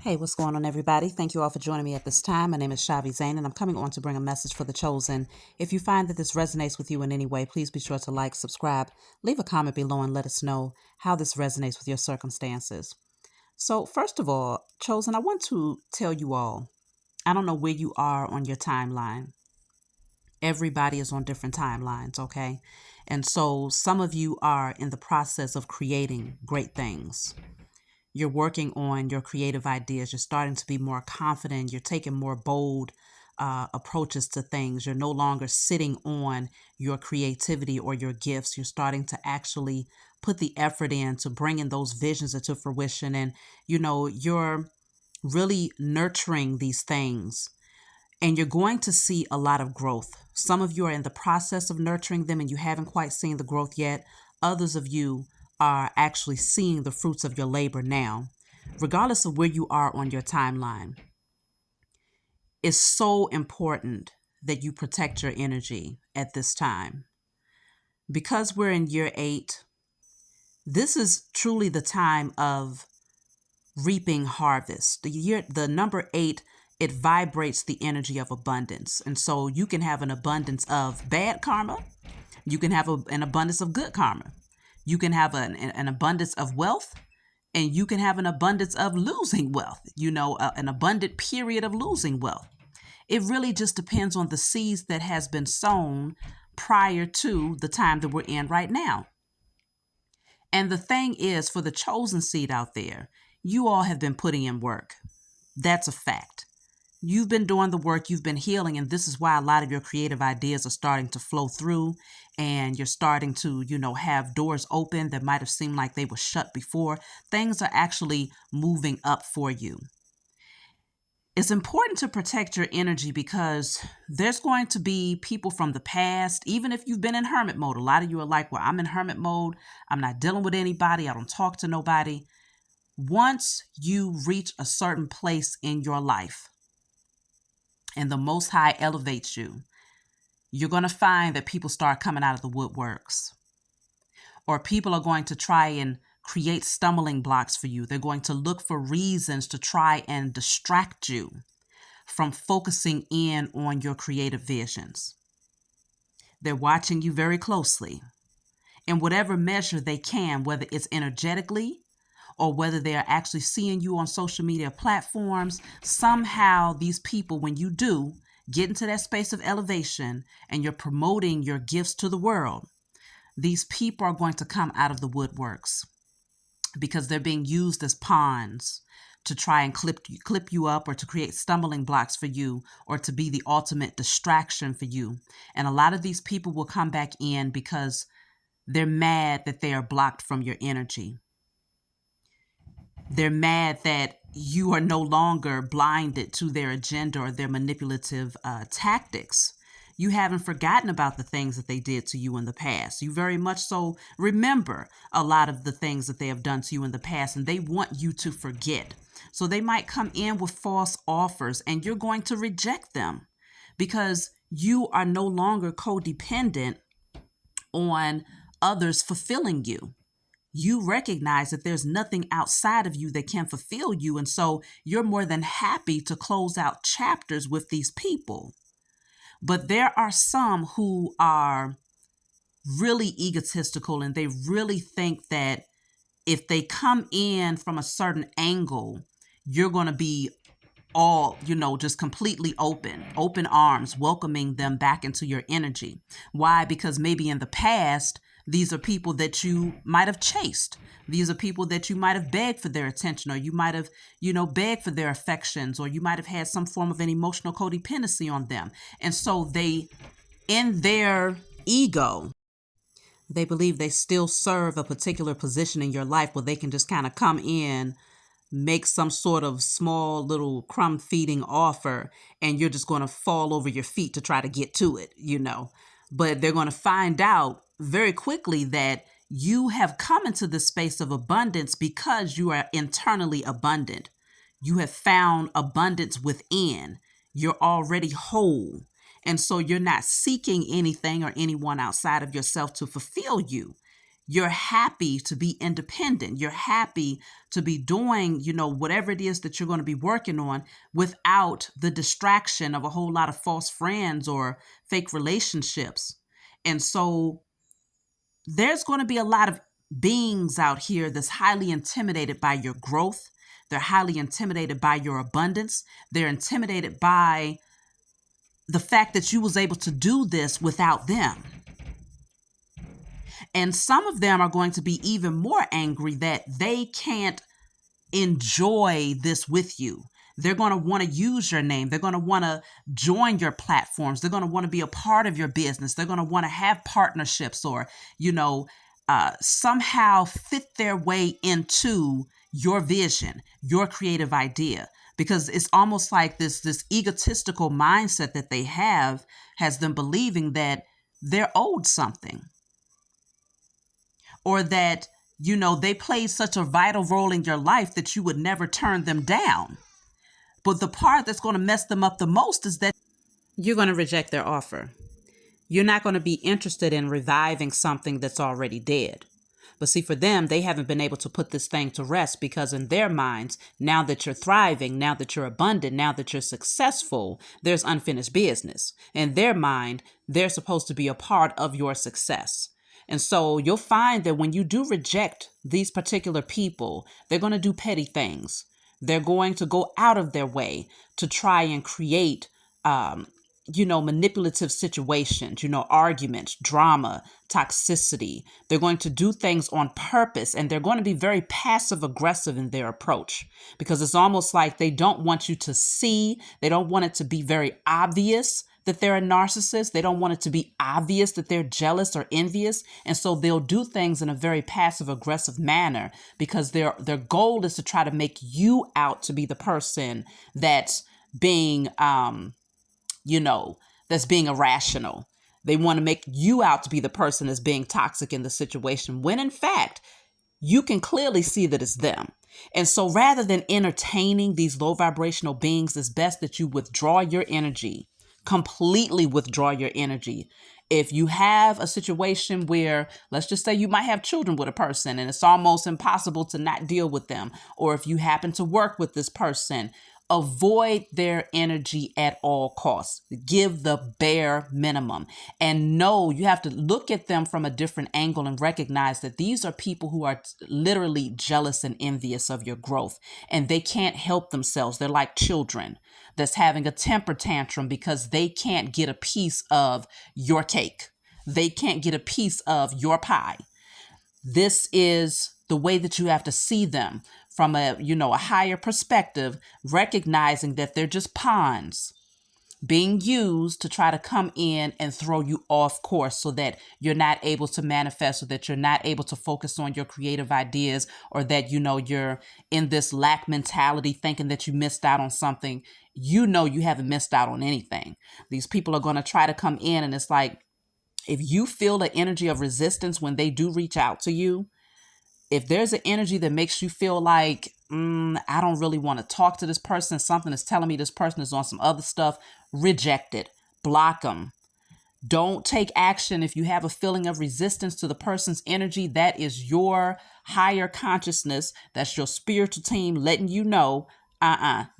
Hey, what's going on, everybody? Thank you all for joining me at this time. My name is Shavi Zain, and I'm coming on to bring a message for the chosen. If you find that this resonates with you in any way, please be sure to like, subscribe, leave a comment below, and let us know how this resonates with your circumstances. So, first of all, chosen, I want to tell you all, I don't know where you are on your timeline. Everybody is on different timelines, okay? And so some of you are in the process of creating great things. You're working on your creative ideas. You're starting to be more confident. You're taking more bold approaches to things. You're no longer sitting on your creativity or your gifts. You're starting to actually put the effort in to bringing those visions into fruition. And, you're really nurturing these things. And you're going to see a lot of growth. Some of you are in the process of nurturing them and you haven't quite seen the growth yet. Others of you are actually seeing the fruits of your labor now, regardless of where you are on your timeline. It's so important that you protect your energy at this time. Because we're in year 8, this is truly the time of reaping harvest. The number 8, it vibrates the energy of abundance. And so you can have an abundance of bad karma. You can have an abundance of good karma. You can have an abundance of wealth, and you can have an abundance of losing wealth, an abundant period of losing wealth. It really just depends on the seeds that has been sown prior to the time that we're in right now. And the thing is, for the chosen seed out there, you all have been putting in work. That's a fact. You've been doing the work, you've been healing, and this is why a lot of your creative ideas are starting to flow through, and you're starting to, have doors open that might have seemed like they were shut before. Things are actually moving up for you. It's important to protect your energy because there's going to be people from the past, even if you've been in hermit mode. A lot of you are like, well, I'm in hermit mode. I'm not dealing with anybody. I don't talk to nobody. Once you reach a certain place in your life, and the Most High elevates you, you're going to find that people start coming out of the woodworks. Or people are going to try and create stumbling blocks for you. They're going to look for reasons to try and distract you from focusing in on your creative visions. They're watching you very closely in whatever measure they can, whether it's energetically, or whether they're actually seeing you on social media platforms. Somehow these people, when you do get into that space of elevation and you're promoting your gifts to the world, these people are going to come out of the woodworks because they're being used as pawns to try and clip you up, or to create stumbling blocks for you, or to be the ultimate distraction for you. And a lot of these people will come back in because they're mad that they are blocked from your energy. They're mad that you are no longer blinded to their agenda or their manipulative tactics. You haven't forgotten about the things that they did to you in the past. You very much so remember a lot of the things that they have done to you in the past, and they want you to forget. So they might come in with false offers, and you're going to reject them because you are no longer codependent on others fulfilling you. You recognize that there's nothing outside of you that can fulfill you. And so you're more than happy to close out chapters with these people. But there are some who are really egotistical, and they really think that if they come in from a certain angle, you're going to be all, just completely open arms, welcoming them back into your energy. Why? Because maybe in the past, these are people that you might have chased. These are people that you might have begged for their attention, or you might have, begged for their affections, or you might have had some form of an emotional codependency on them. And so they, in their ego, they believe they still serve a particular position in your life where they can just kind of come in, make some sort of small little crumb feeding offer, and you're just going to fall over your feet to try to get to it, But they're going to find out very quickly that you have come into this space of abundance because you are internally abundant. You have found abundance within. You're already whole. And so you're not seeking anything or anyone outside of yourself to fulfill you. You're happy to be independent. You're happy to be doing, whatever it is that you're going to be working on without the distraction of a whole lot of false friends or fake relationships. And so there's going to be a lot of beings out here that's highly intimidated by your growth. They're highly intimidated by your abundance. They're intimidated by the fact that you was able to do this without them. And some of them are going to be even more angry that they can't enjoy this with you. They're going to want to use your name. They're going to want to join your platforms. They're going to want to be a part of your business. They're going to want to have partnerships or, somehow fit their way into your vision, your creative idea. Because it's almost like this egotistical mindset that they have has them believing that they're owed something, or that, they played such a vital role in your life that you would never turn them down. But the part that's going to mess them up the most is that you're going to reject their offer. You're not going to be interested in reviving something that's already dead. But see, for them, they haven't been able to put this thing to rest because in their minds, now that you're thriving, now that you're abundant, now that you're successful, there's unfinished business. In their mind, they're supposed to be a part of your success. And so you'll find that when you do reject these particular people, they're going to do petty things. They're going to go out of their way to try and create manipulative situations, arguments, drama, toxicity. They're going to do things on purpose, and they're going to be very passive aggressive in their approach because it's almost like they don't want you to see. They don't want it to be very obvious that they're a narcissist. They don't want it to be obvious that they're jealous or envious. And so they'll do things in a very passive aggressive manner because their goal is to try to make you out to be the person that's being that's being irrational. They want to make you out to be the person that's being toxic in the situation, when in fact, you can clearly see that it's them. And so rather than entertaining these low vibrational beings, it's best that you withdraw your energy, completely withdraw your energy. If you have a situation where, let's just say you might have children with a person and it's almost impossible to not deal with them, or if you happen to work with this person, avoid their energy at all costs. Give the bare minimum. And no, you have to look at them from a different angle and recognize that these are people who are literally jealous and envious of your growth. And they can't help themselves. They're like children that's having a temper tantrum because they can't get a piece of your cake. They can't get a piece of your pie. This is the way that you have to see them from a higher perspective, recognizing that they're just pawns being used to try to come in and throw you off course so that you're not able to manifest, or that you're not able to focus on your creative ideas, or that, you're in this lack mentality thinking that you missed out on something. You haven't missed out on anything. These people are going to try to come in, and it's like, if you feel the energy of resistance when they do reach out to you, if there's an energy that makes you feel like, I don't really want to talk to this person, something is telling me this person is on some other stuff, reject it, block them. Don't take action if you have a feeling of resistance to the person's energy. That is your higher consciousness. That's your spiritual team letting you know,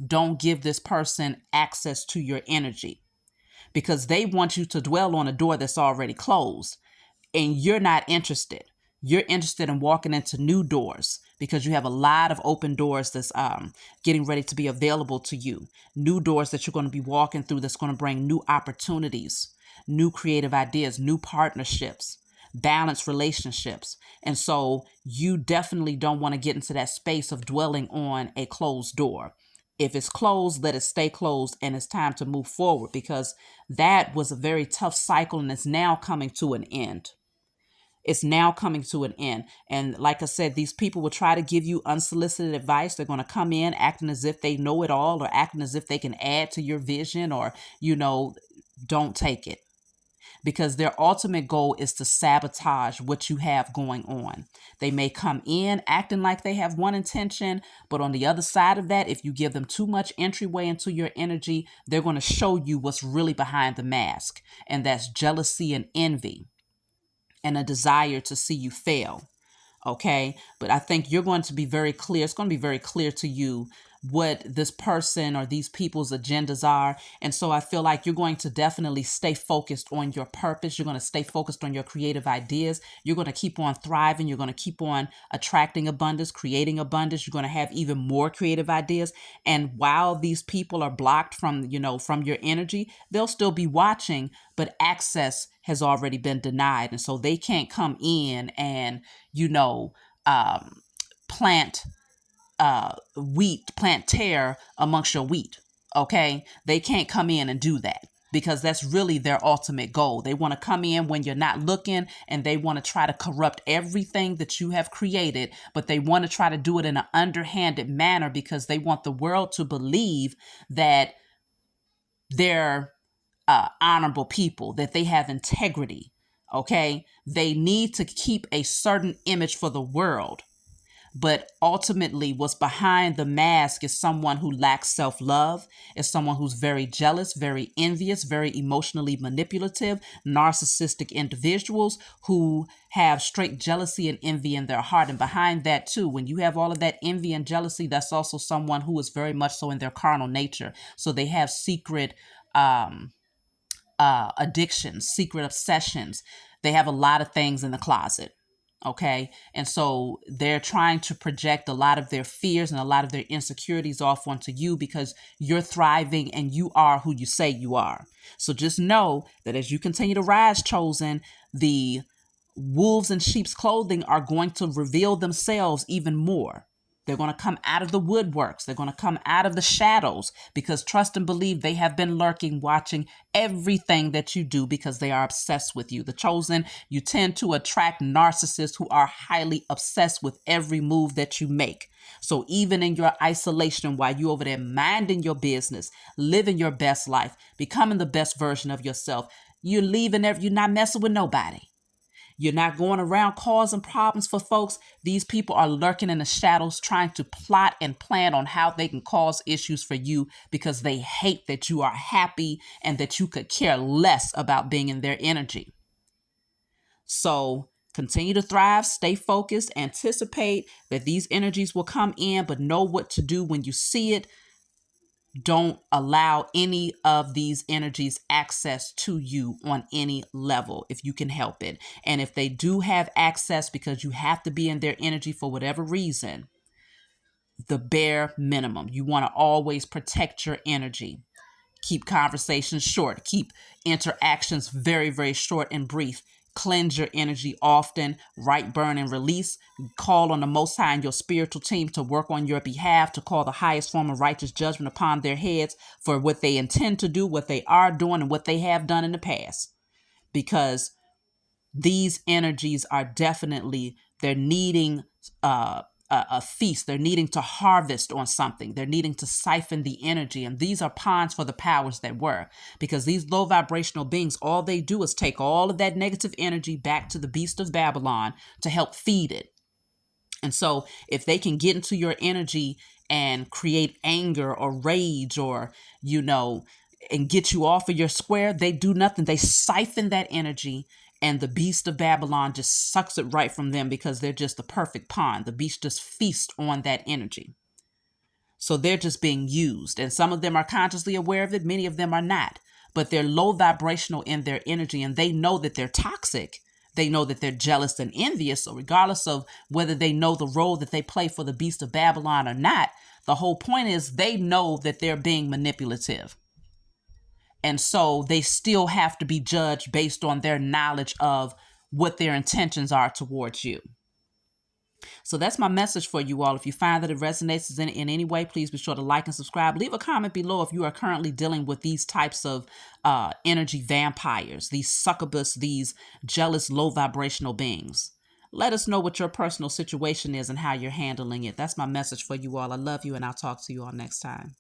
don't give this person access to your energy, because they want you to dwell on a door that's already closed, and you're not interested. You're interested in walking into new doors because you have a lot of open doors that's getting ready to be available to you. New doors that you're going to be walking through that's going to bring new opportunities, new creative ideas, new partnerships, balanced relationships. And so you definitely don't want to get into that space of dwelling on a closed door. If it's closed, let it stay closed, and it's time to move forward, because that was a very tough cycle and it's now coming to an end. It's now coming to an end. And like I said, these people will try to give you unsolicited advice. They're going to come in acting as if they know it all, or acting as if they can add to your vision, or, don't take it. Because their ultimate goal is to sabotage what you have going on. They may come in acting like they have one intention, but on the other side of that, if you give them too much entryway into your energy, they're going to show you what's really behind the mask. And that's jealousy and envy. and a desire to see you fail. Okay. But I think you're going to be very clear. It's going to be very clear to you what this person or these people's agendas are. And so I feel like you're going to definitely stay focused on your purpose. You're going to stay focused on your creative ideas. You're going to keep on thriving. You're going to keep on attracting abundance, creating abundance. You're going to have even more creative ideas. And while these people are blocked from, from your energy, they'll still be watching, but access has already been denied. And so they can't come in and, plant plant tear amongst your wheat. Okay. They can't come in and do that because that's really their ultimate goal. They want to come in when you're not looking, and they want to try to corrupt everything that you have created, but they want to try to do it in an underhanded manner because they want the world to believe that they're honorable people, that they have integrity. Okay. They need to keep a certain image for the world. But ultimately, what's behind the mask is someone who lacks self-love, is someone who's very jealous, very envious, very emotionally manipulative, narcissistic individuals who have straight jealousy and envy in their heart. And behind that too, when you have all of that envy and jealousy, that's also someone who is very much so in their carnal nature. So they have secret addictions, secret obsessions. They have a lot of things in the closet. Okay. And so they're trying to project a lot of their fears and a lot of their insecurities off onto you because you're thriving and you are who you say you are. So just know that as you continue to rise, chosen, the wolves in sheep's clothing are going to reveal themselves even more. They're going to come out of the woodworks. They're going to come out of the shadows because trust and believe they have been lurking, watching everything that you do because they are obsessed with you. The chosen, you tend to attract narcissists who are highly obsessed with every move that you make. So even in your isolation, while you over there minding your business, living your best life, becoming the best version of yourself, you're not messing with nobody. You're not going around causing problems for folks. These people are lurking in the shadows trying to plot and plan on how they can cause issues for you because they hate that you are happy and that you could care less about being in their energy. So continue to thrive, stay focused, anticipate that these energies will come in, but know what to do when you see it. Don't allow any of these energies access to you on any level if you can help it. And if they do have access because you have to be in their energy for whatever reason, the bare minimum. You want to always protect your energy. Keep conversations short. Keep interactions very, very short and brief. Cleanse your energy often, write, burn, and release. Call on the Most High and your spiritual team to work on your behalf, to call the highest form of righteous judgment upon their heads for what they intend to do, what they are doing, and what they have done in the past. Because these energies are definitely, they're needing a feast. They're needing to harvest on something. They're needing to siphon the energy. And these are pawns for the powers that were, because these low vibrational beings, all they do is take all of that negative energy back to the beast of Babylon to help feed it. And so if they can get into your energy and create anger or rage or, and get you off of your square, they do nothing. They siphon that energy, and the beast of Babylon just sucks it right from them because they're just the perfect pawn. The beast just feasts on that energy. So they're just being used. And some of them are consciously aware of it. Many of them are not. But they're low vibrational in their energy, and they know that they're toxic. They know that they're jealous and envious. So regardless of whether they know the role that they play for the beast of Babylon or not, the whole point is they know that they're being manipulative. And so they still have to be judged based on their knowledge of what their intentions are towards you. So that's my message for you all. If you find that it resonates in any way, please be sure to like and subscribe. Leave a comment below if you are currently dealing with these types of energy vampires, these succubus, these jealous, low vibrational beings. Let us know what your personal situation is and how you're handling it. That's my message for you all. I love you, and I'll talk to you all next time.